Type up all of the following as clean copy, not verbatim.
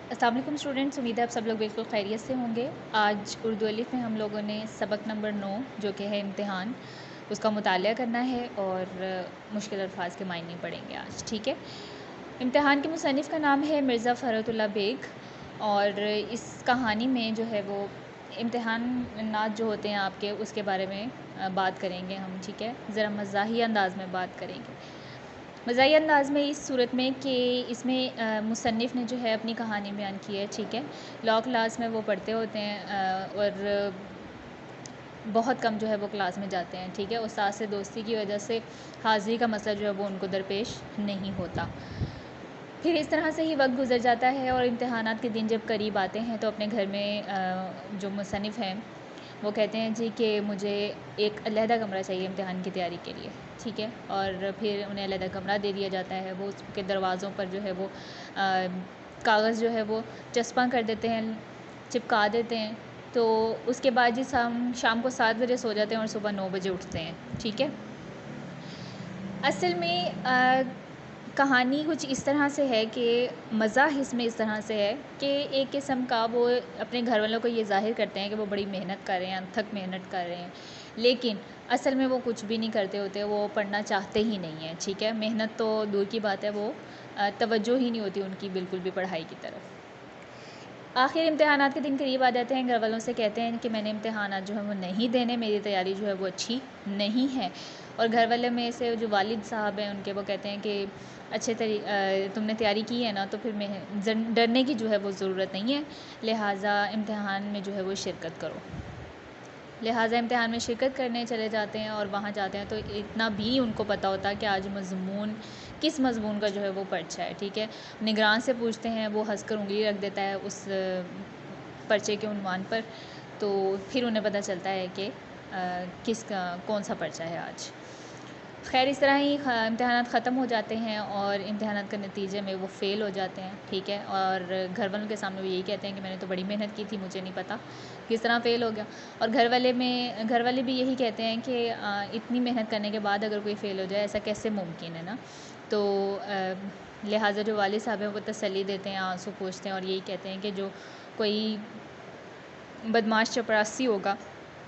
السلام علیکم اسٹوڈنٹس، امید ہے آپ سب لوگ بالکل خیریت سے ہوں گے۔ آج اردو الف میں ہم لوگوں نے سبق نمبر 9 جو کہ ہے امتحان، اس کا مطالعہ کرنا ہے اور مشکل الفاظ کے معنی پڑھیں گے آج، ٹھیک ہے۔ امتحان کے مصنف کا نام ہے مرزا فرحت اللہ بیگ، اور اس کہانی میں جو ہے وہ امتحانات جو ہوتے ہیں آپ کے، اس کے بارے میں بات کریں گے ہم، ٹھیک ہے۔ ذرا مزاحیہ انداز میں بات کریں گے، مزاحیہ انداز میں اس صورت میں کہ اس میں مصنف نے جو ہے اپنی کہانی بیان کی ہے، ٹھیک ہے۔ لاء کلاس میں وہ پڑھتے ہوتے ہیں اور بہت کم جو ہے وہ کلاس میں جاتے ہیں، ٹھیک ہے۔ استاد سے دوستی کی وجہ سے حاضری کا مسئلہ جو ہے وہ ان کو درپیش نہیں ہوتا۔ پھر اس طرح سے ہی وقت گزر جاتا ہے اور امتحانات کے دن جب قریب آتے ہیں تو اپنے گھر میں جو مصنف ہیں وہ کہتے ہیں جی کہ مجھے ایک علیحدہ کمرہ چاہیے امتحان کی تیاری کے لیے، ٹھیک ہے۔ اور پھر انہیں علیحدہ کمرہ دے دیا جاتا ہے، وہ اس کے دروازوں پر جو ہے وہ کاغذ جو ہے وہ چسپاں کر دیتے ہیں، چپکا دیتے ہیں۔ تو اس کے بعد جس ہم شام کو 7 بجے سو جاتے ہیں اور صبح 9 بجے اٹھتے ہیں، ٹھیک ہے۔ اصل میں کہانی کچھ اس طرح سے ہے کہ مزاح اس میں اس طرح سے ہے کہ ایک قسم کا وہ اپنے گھر والوں کو یہ ظاہر کرتے ہیں کہ وہ بڑی محنت کر رہے ہیں، انتھک محنت کر رہے ہیں، لیکن اصل میں وہ کچھ بھی نہیں کرتے ہوتے، وہ پڑھنا چاہتے ہی نہیں ہیں، ٹھیک ہے۔ محنت تو دور کی بات ہے، وہ توجہ ہی نہیں ہوتی ان کی بالکل بھی پڑھائی کی طرف۔ آخر امتحانات کے دن قریب آ جاتے ہیں، گھر والوں سے کہتے ہیں کہ میں نے امتحانات جو ہیں وہ نہیں دینے، میری تیاری جو ہے وہ اچھی نہیں ہے۔ اور گھر والے میں سے جو والد صاحب ہیں ان کے، وہ کہتے ہیں کہ تم نے تیاری کی ہے نا، تو پھر ڈرنے کی جو ہے وہ ضرورت نہیں ہے، لہٰذا امتحان میں جو ہے وہ شرکت کرو۔ لہٰذا امتحان میں شرکت کرنے چلے جاتے ہیں، اور وہاں جاتے ہیں تو اتنا بھی ان کو پتہ ہوتا ہے کہ آج مضمون کس مضمون کا جو ہے وہ پرچہ ہے، ٹھیک ہے۔ نگران سے پوچھتے ہیں، وہ ہنس کر انگلی رکھ دیتا ہے اس پرچے کے عنوان پر، تو پھر انہیں پتہ چلتا ہے کہ کون سا پرچہ ہے آج۔ خیر اس طرح ہی امتحانات ختم ہو جاتے ہیں اور امتحانات کے نتیجے میں وہ فیل ہو جاتے ہیں، ٹھیک ہے۔ اور گھر والوں کے سامنے وہ یہی کہتے ہیں کہ میں نے تو بڑی محنت کی تھی، مجھے نہیں پتہ کس طرح فیل ہو گیا۔ اور گھر والے بھی یہی کہتے ہیں کہ اتنی محنت کرنے کے بعد اگر کوئی فیل ہو جائے، ایسا کیسے ممکن ہے نا۔ تو لہٰذا جو والد صاحب ہیں وہ تسلی دیتے ہیں، آنسو پوچھتے ہیں اور یہی کہتے ہیں کہ جو کوئی بدماش چپراسی ہوگا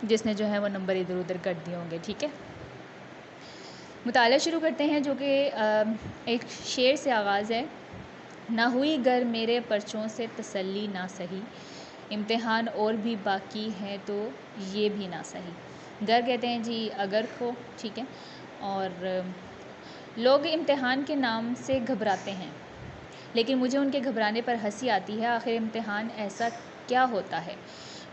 جس نے جو ہے وہ نمبر ادھر ادھر کر دیے ہوں گے، ٹھیک ہے۔ مطالعہ شروع کرتے ہیں جو کہ ایک شعر سے آغاز ہے۔ نہ ہوئی گر میرے پرچوں سے تسلی نہ سہی، امتحان اور بھی باقی ہے تو یہ بھی نہ سہی۔ گر کہتے ہیں جی اگر کو، ٹھیک ہے۔ اور لوگ امتحان کے نام سے گھبراتے ہیں، لیکن مجھے ان کے گھبرانے پر ہنسی آتی ہے۔ آخر امتحان ایسا کیا ہوتا ہے؟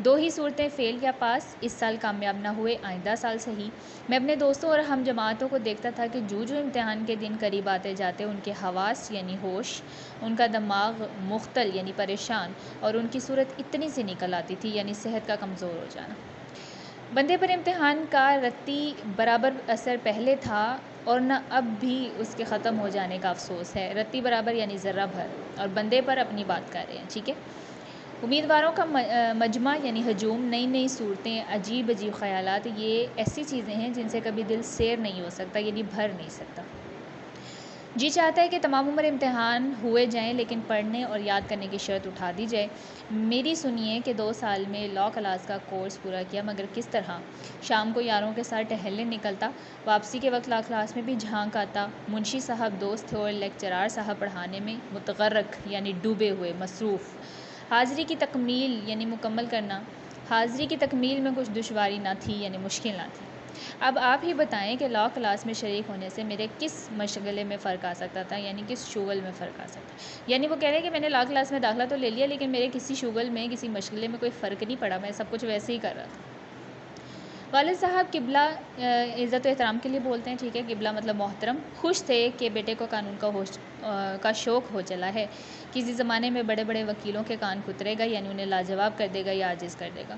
دو ہی صورتیں، فیل یا پاس، اس سال کامیاب نہ ہوئے آئندہ سال صحیح۔ میں اپنے دوستوں اور ہم جماعتوں کو دیکھتا تھا کہ جو امتحان کے دن قریب آتے جاتے ان کے حواس یعنی ہوش، ان کا دماغ مختل یعنی پریشان، اور ان کی صورت اتنی سی نکل آتی تھی یعنی صحت کا کمزور ہو جانا۔ بندے پر امتحان کا رتی برابر اثر پہلے تھا اور نہ اب بھی اس کے ختم ہو جانے کا افسوس ہے۔ رتی برابر یعنی ذرہ بھر، اور بندے پر اپنی بات کر رہے ہیں، ٹھیک ہے۔ امیدواروں کا مجمع یعنی ہجوم، نئی نئی صورتیں، عجیب عجیب خیالات، یہ ایسی چیزیں ہیں جن سے کبھی دل سیر نہیں ہو سکتا یعنی بھر نہیں سکتا۔ جی چاہتا ہے کہ تمام عمر امتحان ہوئے جائیں لیکن پڑھنے اور یاد کرنے کی شرط اٹھا دی جائے۔ میری سنیے کہ 2 سال میں لاء کلاس کا کورس پورا کیا، مگر کس طرح؟ شام کو یاروں کے ساتھ ٹہلنے نکلتا، واپسی کے وقت لاء کلاس میں بھی جھانک آتا۔ منشی صاحب دوست تھے اور لیکچرار صاحب پڑھانے میں متغرق یعنی ڈوبے ہوئے، مصروف۔ حاضری کی تکمیل یعنی مکمل کرنا، حاضری کی تکمیل میں کچھ دشواری نہ تھی یعنی مشکل نہ تھی۔ اب آپ ہی بتائیں کہ لاء کلاس میں شریک ہونے سے میرے کس مشغلے میں فرق آ سکتا تھا، یعنی کس شغل میں فرق آ سکتا، یعنی وہ کہہ رہے ہیں کہ میں نے لاء کلاس میں داخلہ تو لے لیا لیکن میرے کسی شغل میں، کسی مشغلے میں کوئی فرق نہیں پڑا، میں سب کچھ ویسے ہی کر رہا تھا۔ والد صاحب قبلہ عزت و احترام کے لیے بولتے ہیں، ٹھیک ہے، قبلہ مطلب محترم، خوش تھے کہ بیٹے کو قانون کا شوق ہو چلا ہے، کسی زمانے میں بڑے بڑے وکیلوں کے کان کترے گا یعنی انہیں لاجواب کر دے گا یا عاجز کر دے گا۔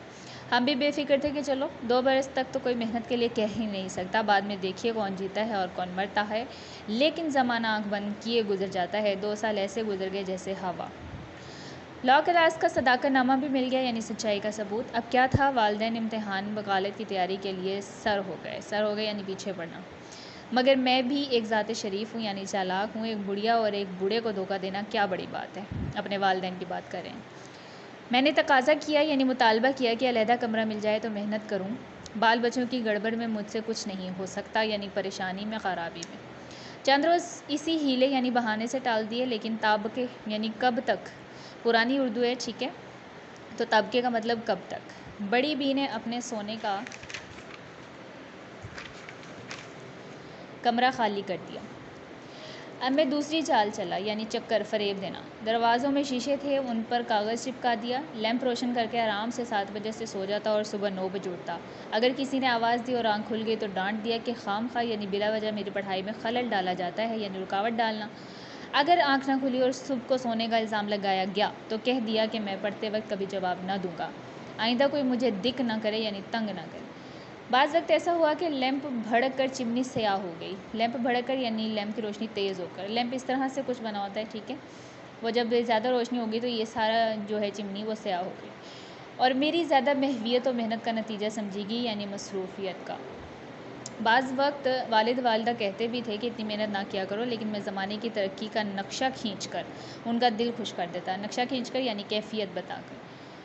ہم بھی بے فکر تھے کہ چلو 2 برس تک تو کوئی محنت کے لیے کہہ ہی نہیں سکتا، بعد میں دیکھیے کون جیتا ہے اور کون مرتا ہے۔ لیکن زمانہ آنکھ بند کیے گزر جاتا ہے، 2 سال ایسے گزر گئے جیسے ہوا۔ لاء کلاس کا صداقت نامہ بھی مل گیا یعنی سچائی کا ثبوت۔ اب کیا تھا؟ والدین امتحان وکالت کی تیاری کے لیے سر ہو گئے یعنی پیچھے پڑنا۔ مگر میں بھی ایک ذات شریف ہوں یعنی چالاک ہوں. ایک بڑھیا اور ایک بوڑھے کو دھوکہ دینا کیا بڑی بات ہے. اپنے والدین کی بات کریں. میں نے تقاضا کیا یعنی مطالبہ کیا کہ علیحدہ کمرہ مل جائے تو محنت کروں. بال بچوں کی گڑبڑ میں مجھ سے کچھ نہیں ہو سکتا یعنی پریشانی میں خرابی میں. چند روز اسی ہیلے یعنی بہانے سے ٹال دیے. لیکن طابقے یعنی کب تک. پرانی اردو ہے ٹھیک ہے. تو طابقے کا مطلب کب تک. بڑی بی نے اپنے سونے کا کمرہ خالی کر دیا. اب میں دوسری چال چلا یعنی چکر فریب دینا. دروازوں میں شیشے تھے ان پر کاغذ چپکا دیا. لیمپ روشن کر کے آرام سے 7 بجے سے سو جاتا اور صبح 9 بجے اٹھتا. اگر کسی نے آواز دی اور آنکھ کھل گئی تو ڈانٹ دیا کہ خام خواہ یعنی بلا وجہ میری پڑھائی میں خلل ڈالا جاتا ہے یعنی رکاوٹ ڈالنا. اگر آنکھ نہ کھلی اور صبح کو سونے کا الزام لگایا گیا تو کہہ دیا کہ میں پڑھتے وقت کبھی جواب نہ دوں گا. آئندہ کوئی مجھے دکھ نہ کرے یعنی تنگ نہ کرے. بعض وقت ایسا ہوا کہ لیمپ بھڑک کر چمنی سیاہ ہو گئی. لیمپ بھڑک کر یعنی لیمپ کی روشنی تیز ہو کر. لیمپ اس طرح سے کچھ بنا ہوتا ہے ٹھیک ہے. وہ جب زیادہ روشنی ہوگی تو یہ سارا جو ہے چمنی وہ سیاہ ہو گئی اور میری زیادہ محویت و محنت کا نتیجہ سمجھے گی یعنی مصروفیت کا. بعض وقت والد والدہ کہتے بھی تھے کہ اتنی محنت نہ کیا کرو لیکن میں زمانے کی ترقی کا نقشہ کھینچ کر ان کا دل خوش کر دیتا. نقشہ کھینچ کر یعنی کیفیت بتا کر.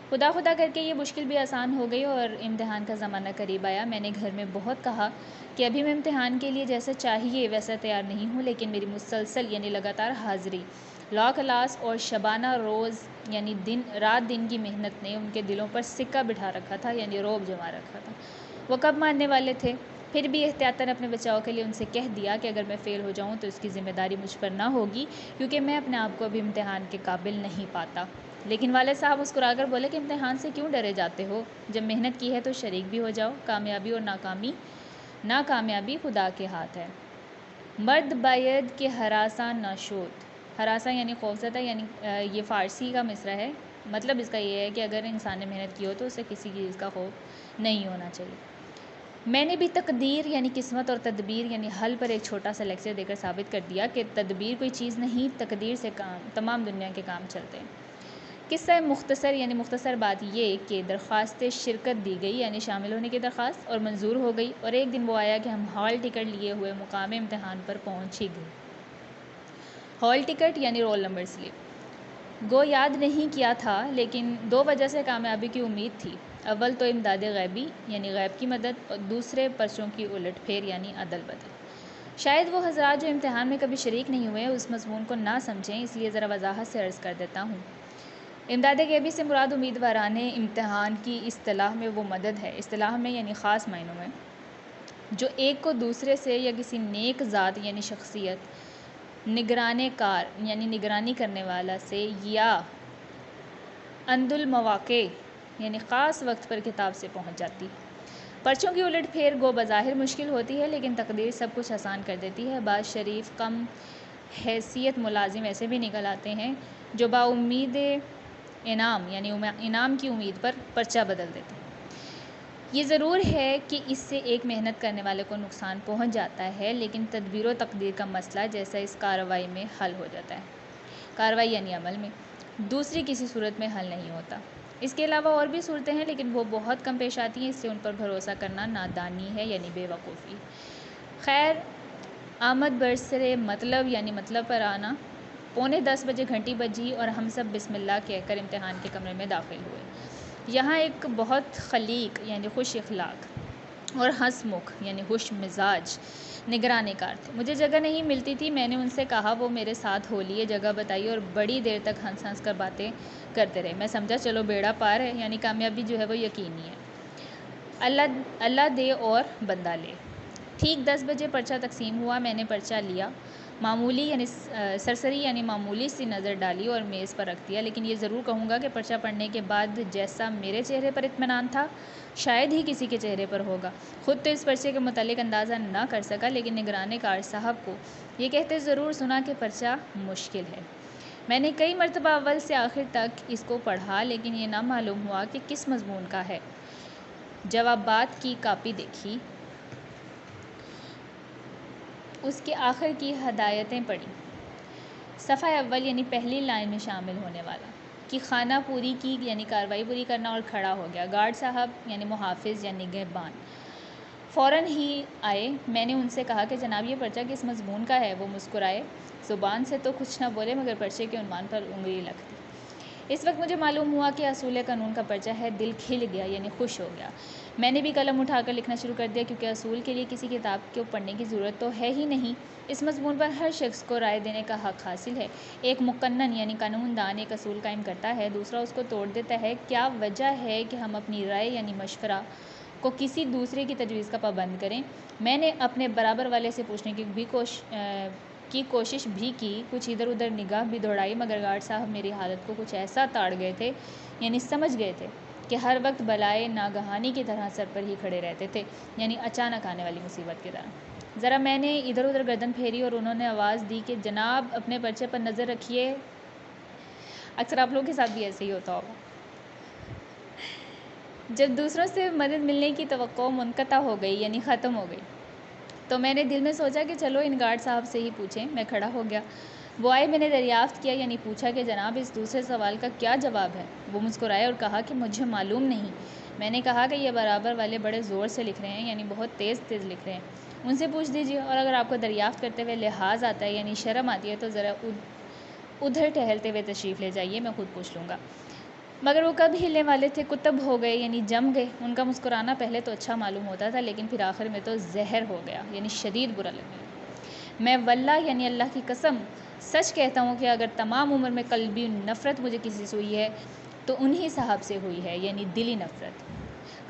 خدا خدا کر کے یہ مشکل بھی آسان ہو گئی اور امتحان کا زمانہ قریب آیا. میں نے گھر میں بہت کہا کہ ابھی میں امتحان کے لیے جیسا چاہیے ویسا تیار نہیں ہوں لیکن میری مسلسل یعنی لگاتار حاضری لا کلاس اور شبانہ روز یعنی رات دن کی محنت نے ان کے دلوں پر سکہ بٹھا رکھا تھا یعنی رعب جما رکھا تھا. وہ کب ماننے والے تھے. پھر بھی احتیاطاً اپنے بچاؤ کے لیے ان سے کہہ دیا کہ اگر میں فیل ہو جاؤں تو اس کی ذمہ داری مجھ پر نہ ہوگی کیونکہ میں اپنے آپ کو ابھی امتحان کے قابل نہیں پاتا. لیکن والد صاحب مسکرا کر بولے کہ امتحان سے کیوں ڈرے جاتے ہو. جب محنت کی ہے تو شریک بھی ہو جاؤ. کامیابی اور ناکامیابی خدا کے ہاتھ ہے. مرد باید کہ ہراساں نہ شود. ہراساں یعنی خوفزدہ یعنی یہ فارسی کا مصرع ہے. مطلب اس کا یہ ہے کہ اگر انسان نے محنت کی ہو تو اسے کسی چیز کا خوف نہیں ہونا چاہیے. میں نے بھی تقدیر یعنی قسمت اور تدبیر یعنی حل پر ایک چھوٹا سا لیکچر دے کر ثابت کر دیا کہ تدبیر کوئی چیز نہیں تقدیر سے تمام دنیا کے کام چلتے ہیں. قصہ مختصر یعنی مختصر بات یہ کہ درخواست شرکت دی گئی یعنی شامل ہونے کی درخواست اور منظور ہو گئی اور ایک دن وہ آیا کہ ہم ہال ٹکٹ لیے ہوئے مقام امتحان پر پہنچ ہی گئے. ہال ٹکٹ یعنی رول نمبر سلپ. گو یاد نہیں کیا تھا لیکن 2 وجہ سے کامیابی کی امید تھی. اول تو امداد غیبی یعنی غیب کی مدد اور دوسرے پرچوں کی الٹ پھیر یعنی عدل بدل. شاید وہ حضرات جو امتحان میں کبھی شریک نہیں ہوئے اس مضمون کو نہ سمجھیں اس لیے ذرا وضاحت سے عرض کر دیتا ہوں. امداد غیبی سے مراد امیدواران امتحان کی اصطلاح میں وہ مدد ہے. اصطلاح میں یعنی خاص معنوں میں جو ایک کو دوسرے سے یا کسی نیک ذات یعنی شخصیت نگرانے کار یعنی نگرانی کرنے والا سے یا عند المواقع یعنی خاص وقت پر کتاب سے پہنچ جاتی. پرچوں کی الٹ پھیر گو بظاہر مشکل ہوتی ہے لیکن تقدیر سب کچھ آسان کر دیتی ہے. بعض شریف کم حیثیت ملازم ایسے بھی نکل آتے ہیں جو با امید انعام یعنی انعام کی امید پر پرچہ بدل دیتے ہیں. یہ ضرور ہے کہ اس سے ایک محنت کرنے والے کو نقصان پہنچ جاتا ہے لیکن تدبیر و تقدیر کا مسئلہ جیسا اس کارروائی میں حل ہو جاتا ہے. کارروائی یعنی عمل میں دوسری کسی صورت میں حل نہیں ہوتا. اس کے علاوہ اور بھی صورتیں ہیں لیکن وہ بہت کم پیش آتی ہیں. اس سے ان پر بھروسہ کرنا نادانی ہے یعنی بے وقوفی. خیر آمد برسر مطلب یعنی مطلب پر آنا. 9:45 بجے گھنٹی بجی اور ہم سب بسم اللہ کہہ کر امتحان کے کمرے میں داخل ہوئے. یہاں ایک بہت خلیق یعنی خوش اخلاق اور ہنس مکھ یعنی خوش مزاج نگرانے کار تھے. مجھے جگہ نہیں ملتی تھی. میں نے ان سے کہا وہ میرے ساتھ ہو لیے جگہ بتائی اور بڑی دیر تک ہنس ہنس کر باتیں کرتے رہے. میں سمجھا چلو بیڑا پار ہے یعنی کامیابی جو ہے وہ یقینی ہے. اللہ دے اور بندہ لے. ٹھیک 10 بجے پرچہ تقسیم ہوا. میں نے پرچہ لیا. معمولی یعنی سرسری یعنی معمولی سی نظر ڈالی اور میز پر رکھ دیا. لیکن یہ ضرور کہوں گا کہ پرچہ پڑھنے کے بعد جیسا میرے چہرے پر اطمینان تھا شاید ہی کسی کے چہرے پر ہوگا. خود تو اس پرچے کے متعلق اندازہ نہ کر سکا لیکن نگرانے کار صاحب کو یہ کہتے ضرور سنا کہ پرچہ مشکل ہے. میں نے کئی مرتبہ اول سے آخر تک اس کو پڑھا لیکن یہ نہ معلوم ہوا کہ کس مضمون کا ہے. جوابات کی کاپی دیکھی. اس کے آخر کی ہدایتیں پڑھی. صفحہ اول یعنی پہلی لائن میں شامل ہونے والا کہ خانہ پوری کی یعنی کارروائی پوری کرنا اور کھڑا ہو گیا. گارڈ صاحب یعنی محافظ یا نگہبان. فوراً ہی آئے۔ میں نے ان سے کہا کہ جناب یہ پرچہ کس مضمون کا ہے؟ وہ مسکرائے، زبان سے تو کچھ نہ بولے مگر پرچے کے عنوان پر انگلی لگ دی۔ اس وقت مجھے معلوم ہوا کہ اصول قانون کا پرچہ ہے۔ دل کھل گیا، یعنی خوش ہو گیا۔ میں نے بھی قلم اٹھا کر لکھنا شروع کر دیا، کیونکہ اصول کے لیے کسی کتاب کو پڑھنے کی ضرورت تو ہے ہی نہیں۔ اس مضمون پر ہر شخص کو رائے دینے کا حق حاصل ہے۔ ایک مقنن یعنی قانون دان ایک اصول قائم کرتا ہے، دوسرا اس کو توڑ دیتا ہے۔ کیا وجہ ہے کہ ہم اپنی رائے یعنی مشورہ کو کسی دوسرے کی تجویز کا پابند کریں؟ میں نے اپنے برابر والے سے پوچھنے کی کوشش بھی کی، کچھ ادھر ادھر نگاہ بھی دوڑائی، مگر گارڈ صاحب میری حالت کو کچھ ایسا تاڑ گئے تھے، یعنی سمجھ گئے تھے کہ ہر وقت بلائے ناگہانی کی طرح سر پر ہی کھڑے رہتے تھے، یعنی اچانک آنے والی مصیبت کی طرح۔ ذرا میں نے ادھر ادھر گردن پھیری اور انہوں نے آواز دی کہ جناب اپنے پرچے پر نظر رکھیے۔ اکثر آپ لوگوں کے ساتھ بھی ایسے ہی ہوتا ہوگا۔ جب دوسروں سے مدد ملنے کی توقع منقطع ہو گئی، یعنی ختم ہو گئی، تو میں نے دل میں سوچا کہ چلو ان گارڈ صاحب سے ہی پوچھیں۔ میں کھڑا ہو گیا، وہ آئے، میں نے دریافت کیا یعنی پوچھا کہ جناب اس دوسرے سوال کا کیا جواب ہے؟ وہ مسکرائے اور کہا کہ مجھے معلوم نہیں۔ میں نے کہا کہ یہ برابر والے بڑے زور سے لکھ رہے ہیں، یعنی بہت تیز تیز لکھ رہے ہیں، ان سے پوچھ دیجیے، اور اگر آپ کو دریافت کرتے ہوئے لحاظ آتا ہے یعنی شرم آتی ہے تو ذرا ادھر ٹہلتے ہوئے تشریف لے جائیے، میں خود پوچھ لوں گا۔ مگر وہ کب ہلنے والے تھے، کتب ہو گئے، یعنی جم گئے۔ ان کا مسکرانا پہلے تو اچھا معلوم ہوتا تھا، لیکن پھر آخر میں تو زہر ہو گیا، یعنی شدید برا لگنے لگا۔ میں واللہ یعنی اللہ کی قسم سچ کہتا ہوں کہ اگر تمام عمر میں قلبی نفرت مجھے کسی سے ہوئی ہے تو انہی صاحب سے ہوئی ہے، یعنی دلی نفرت۔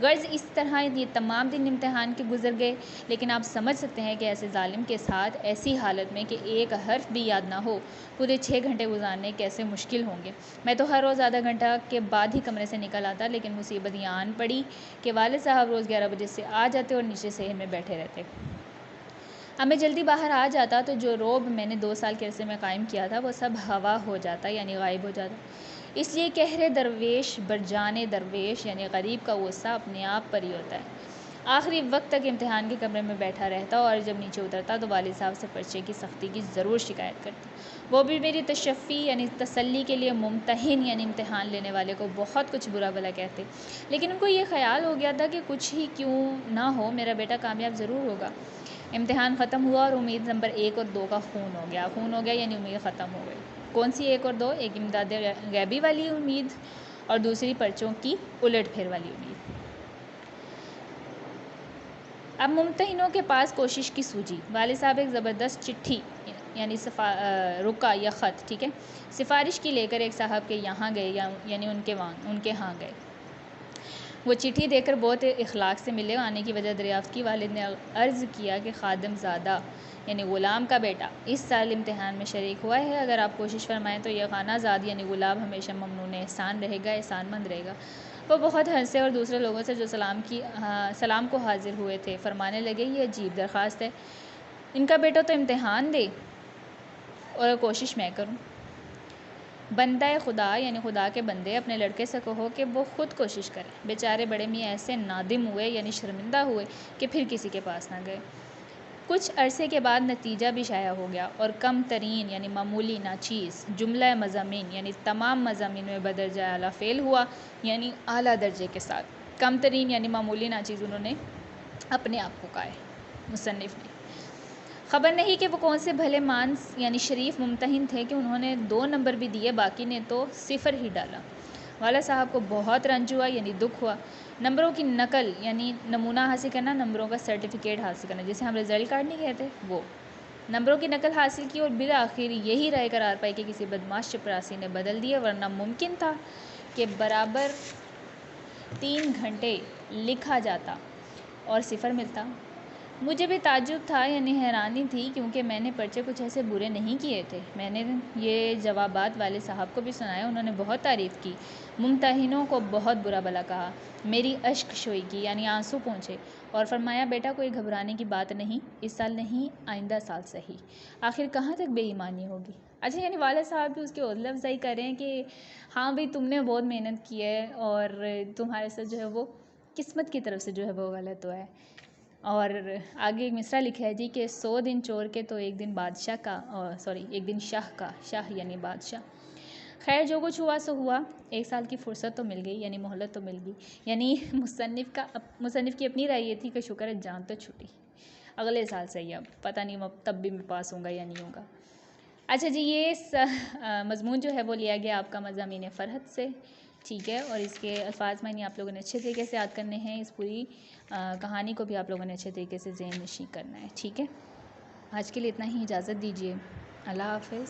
غرض اس طرح یہ تمام دن امتحان کے گزر گئے، لیکن آپ سمجھ سکتے ہیں کہ ایسے ظالم کے ساتھ ایسی حالت میں کہ ایک حرف بھی یاد نہ ہو پورے 6 گھنٹے گزارنے کیسے مشکل ہوں گے۔ میں تو ہر روز آدھا گھنٹہ کے بعد ہی کمرے سے نکل آتا، لیکن مصیبت یہ آن پڑی کہ والد صاحب روز 11 بجے سے آ جاتے اور نیچے صحن میں بیٹھے رہتے۔ اب میں جلدی باہر آ جاتا تو جو روب میں نے 2 سال کے عرصے میں قائم کیا تھا وہ سب ہوا ہو جاتا، یعنی غائب ہو جاتا۔ اس لیے کہر درویش برجان درویش، یعنی غریب کا غصہ اپنے آپ پر ہی ہوتا ہے۔ آخری وقت تک امتحان کے کمرے میں بیٹھا رہتا اور جب نیچے اترتا تو والد صاحب سے پرچے کی سختی کی ضرور شکایت کرتا۔ وہ بھی میری تشفی یعنی تسلی کے لیے ممتحن یعنی امتحان لینے والے کو بہت کچھ برا بھلا کہتے، لیکن ان کو یہ خیال ہو گیا تھا کہ کچھ ہی کیوں نہ ہو میرا بیٹا کامیاب ضرور ہوگا۔ امتحان ختم ہوا اور امید نمبر 1 اور 2 کا خون ہو گیا یعنی امید ختم ہو گئی۔ کون سی 1 اور 2؟ ایک امداد غیبی والی امید اور دوسری پرچوں کی الٹ پھیر والی امید۔ اب ممتحنوں کے پاس کوشش کی سوجی۔ والد صاحب ایک زبردست چٹھی یعنی رکا یا خط، ٹھیک ہے، سفارش کی لے کر ایک صاحب کے یہاں گئے، یعنی ان کے ہاں گئے۔ وہ چٹھی دے کر بہت اخلاق سے ملے، آنے کی وجہ دریافت کی۔ والد نے عرض کیا کہ خادم زادہ یعنی غلام کا بیٹا اس سال امتحان میں شریک ہوا ہے، اگر آپ کوشش فرمائیں تو یہ خانہ زاد یعنی غلام ہمیشہ ممنون احسان رہے گا، احسان مند رہے گا۔ وہ بہت ہنسے اور دوسرے لوگوں سے جو سلام کو حاضر ہوئے تھے فرمانے لگے، یہ عجیب درخواست ہے، ان کا بیٹا تو امتحان دے اور کوشش میں کروں۔ بندہ خدا یعنی خدا کے بندے اپنے لڑکے سے کہو کہ وہ خود کوشش کرے۔ بیچارے بڑے میاں ایسے نادم ہوئے یعنی شرمندہ ہوئے کہ پھر کسی کے پاس نہ گئے۔ کچھ عرصے کے بعد نتیجہ بھی شائع ہو گیا اور کم ترین یعنی معمولی ناچیز جملہ مضامین یعنی تمام مضامین میں بدرجہ اعلیٰ فیل ہوا، یعنی اعلیٰ درجے کے ساتھ۔ کم ترین یعنی معمولی ناچیز انہوں نے اپنے آپ کو کہا ہے، مصنف نے۔ خبر نہیں کہ وہ کون سے بھلے مانس یعنی شریف ممتحن تھے کہ انہوں نے 2 نمبر بھی دیے، باقی نے تو 0 ہی ڈالا۔ والد صاحب کو بہت رنج ہوا یعنی دکھ ہوا۔ نمبروں کی نقل یعنی نمونہ حاصل کرنا، نمبروں کا سرٹیفکیٹ حاصل کرنا جسے ہم رزلٹ کارڈ نہیں کہتے، وہ نمبروں کی نقل حاصل کی اور بالآخر یہی رائے قرار پائی کہ کسی بدماش چپراسی نے بدل دیے، ورنہ ممکن تھا کہ برابر 3 گھنٹے لکھا جاتا اور 0 ملتا۔ مجھے بھی تعجب تھا یعنی حیرانی تھی، کیونکہ میں نے پرچے کچھ ایسے برے نہیں کیے تھے۔ میں نے یہ جوابات والد صاحب کو بھی سنائے، انہوں نے بہت تعریف کی، ممتحنوں کو بہت برا بھلا کہا، میری اشک شوئی کی یعنی آنسو پونچھے اور فرمایا بیٹا کوئی گھبرانے کی بات نہیں، اس سال نہیں آئندہ سال صحیح، آخر کہاں تک بے ایمانی ہوگی۔ اچھا، یعنی والد صاحب بھی اس کی حوصلہ افزائی کر رہے ہیں کہ ہاں بھائی تم نے بہت محنت کی ہے اور تمہارے ساتھ جو ہے وہ قسمت کی طرف سے جو ہے وہ غلط ہوا ہے۔ اور آگے ایک مصرع لکھا ہے جی کہ 100 دن چور کے تو ایک دن بادشاہ کا ایک دن شاہ کا، شاہ یعنی بادشاہ۔ خیر جو کچھ ہوا سو ہوا، 1 سال کی فرصت تو مل گئی، یعنی مہلت تو مل گئی، یعنی مصنف کی اپنی رائے یہ تھی کہ شکر ہے جان تو چھٹی، اگلے سال صحیح، اب پتہ نہیں تب بھی میں پاس ہوں گا یا نہیں ہوگا۔ اچھا جی، یہ مضمون جو ہے وہ لیا گیا آپ کا مضامین فرحت سے، ٹھیک ہے، اور اس کے الفاظ معنی آپ لوگوں نے اچھے طریقے سے یاد کرنے ہیں، اس پوری کہانی کو بھی آپ لوگوں نے اچھے طریقے سے ذہن نشین کرنا ہے، ٹھیک ہے۔ آج کے لیے اتنا ہی، اجازت دیجیے، اللہ حافظ۔